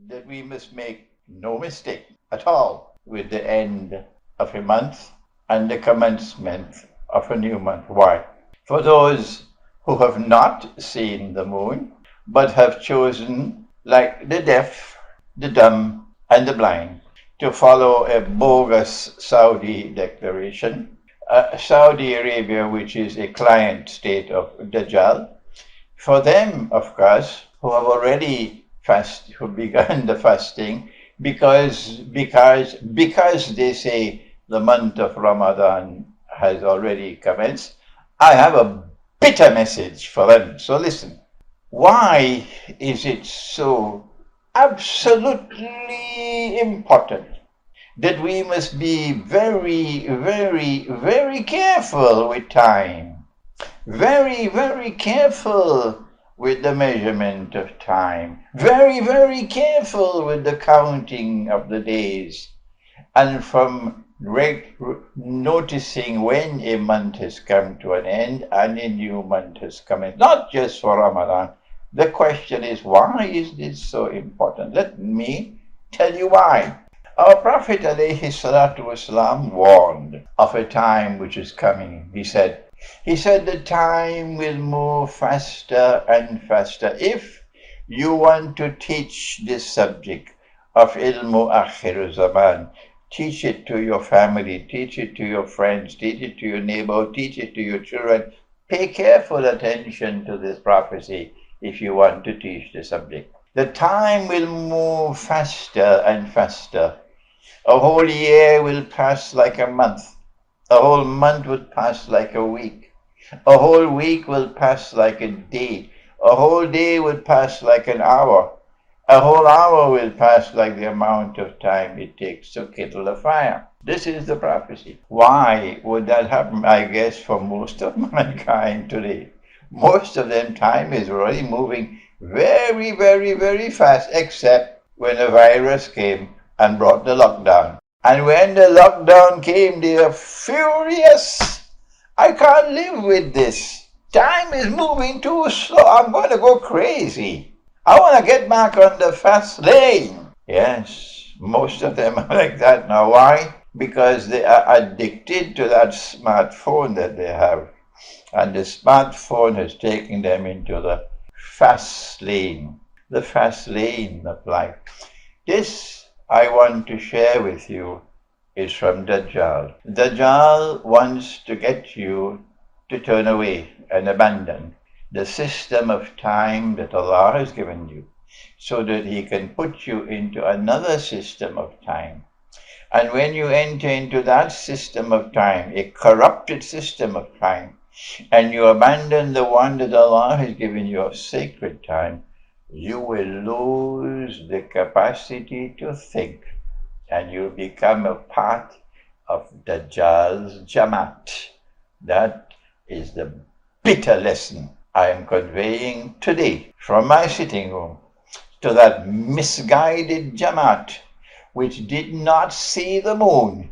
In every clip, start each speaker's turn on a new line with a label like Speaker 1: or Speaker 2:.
Speaker 1: that we must make no mistake at all with the end of a month and the commencement of a new month. Why? For those who have not seen the moon, but have chosen, like the deaf, the dumb, and the blind, to follow a bogus Saudi declaration, Saudi Arabia, which is a client state of Dajjal, for them, of course, who have already who begun the fasting, because they say the month of Ramadan has already commenced, I have a bitter message for them. So listen. Why is it so absolutely important that we must be very, very, very careful with time? Very, very careful with the measurement of time. Very, very careful with the counting of the days. And from noticing when a month has come to an end and a new month has come in, not just for Ramadan. The question is, why is this so important? Let me tell you why. Our Prophet ﷺ warned of a time which is coming. He said the time will move faster and faster. If you want to teach this subject of ilmu akhir zaman, teach it to your family, teach it to your friends, teach it to your neighbor, teach it to your children. Pay careful attention to this prophecy if you want to teach the subject. The time will move faster and faster. A whole year will pass like a month. A whole month would pass like a week. A whole week will pass like a day. A whole day would pass like an hour. A whole hour will pass like the amount of time it takes to kindle a fire. This is the prophecy. Why would that happen? I guess for most of mankind today. Most of them time is already moving very, very, very fast, except when a virus came and brought the lockdown. And when the lockdown came, they were furious. I can't live with this. Time is moving too slow. I'm going to go crazy. I want to get back on the fast lane. Yes, most of them are like that now. Why? Because they are addicted to that smartphone that they have. And the smartphone has taken them into the fast lane of life. This I want to share with you is from Dajjal. Dajjal wants to get you to turn away and abandon the system of time that Allah has given you, so that He can put you into another system of time. And when you enter into that system of time, a corrupted system of time, and you abandon the one that Allah has given you of sacred time, you will lose the capacity to think, and you'll become a part of Dajjal's Jamaat. That is the bitter lesson I am conveying today from my sitting room to that misguided Jamaat which did not see the moon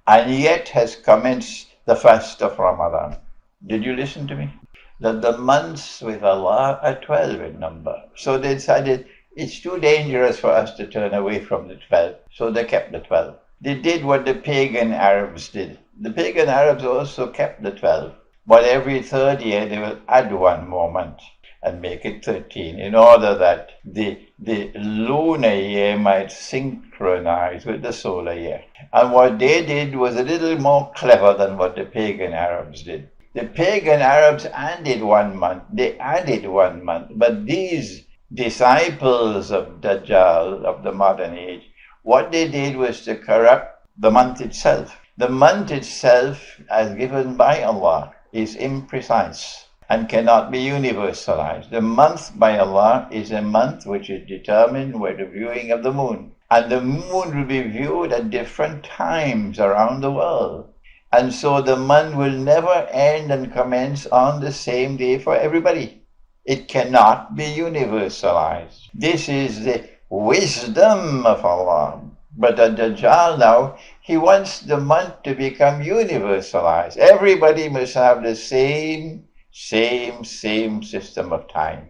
Speaker 1: and yet has commenced the fast of Ramadan. Did you listen to me? That the months with Allah are 12 in number. So they decided it's too dangerous for us to turn away from the 12. So they kept the 12. They did what the pagan Arabs did. The pagan Arabs also kept the 12. But every third year they will add one more month and make it 13 in order that the lunar year might synchronize with the solar year. And what they did was a little more clever than what the pagan Arabs did. The pagan Arabs added 1 month. They added 1 month. But these disciples of Dajjal, of the modern age, what they did was to corrupt the month itself. The month itself, as given by Allah, is imprecise and cannot be universalized. The month by Allah is a month which is determined by the viewing of the moon. And the moon will be viewed at different times around the world. And so the month will never end and commence on the same day for everybody. It cannot be universalized. This is the wisdom of Allah. But the Dajjal now, he wants the month to become universalized. Everybody must have the same system of time,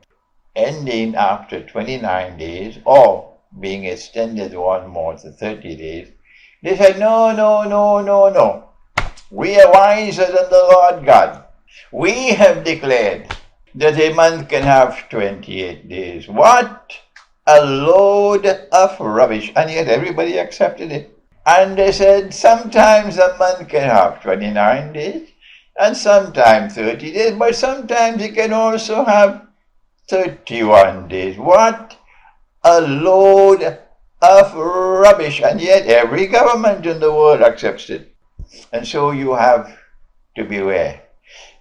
Speaker 1: ending after 29 days or being extended one more to 30 days, they said, no, no, no, no, no. We are wiser than the Lord God. We have declared that a month can have 28 days. What a load of rubbish. And yet everybody accepted it. And they said sometimes a month can have 29 days and sometimes 30 days, but sometimes it can also have 31 days. What a load of rubbish. And yet every government in the world accepts it. And so you have to beware.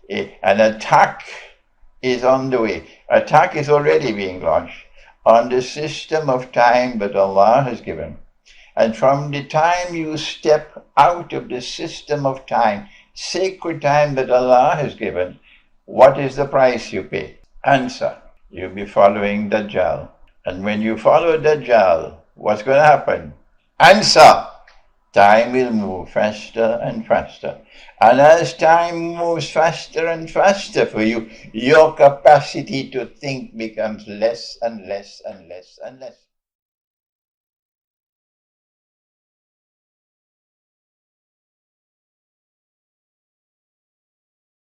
Speaker 1: An attack is on the way. Attack is already being launched on the system of time that Allah has given. And from the time you step out of the system of time, sacred time that Allah has given, what is the price you pay? Answer. You'll be following Dajjal. And when you follow Dajjal, what's going to happen? Answer. Time will move faster and faster. And as time moves faster and faster for you, your capacity to think becomes less and less and less and less.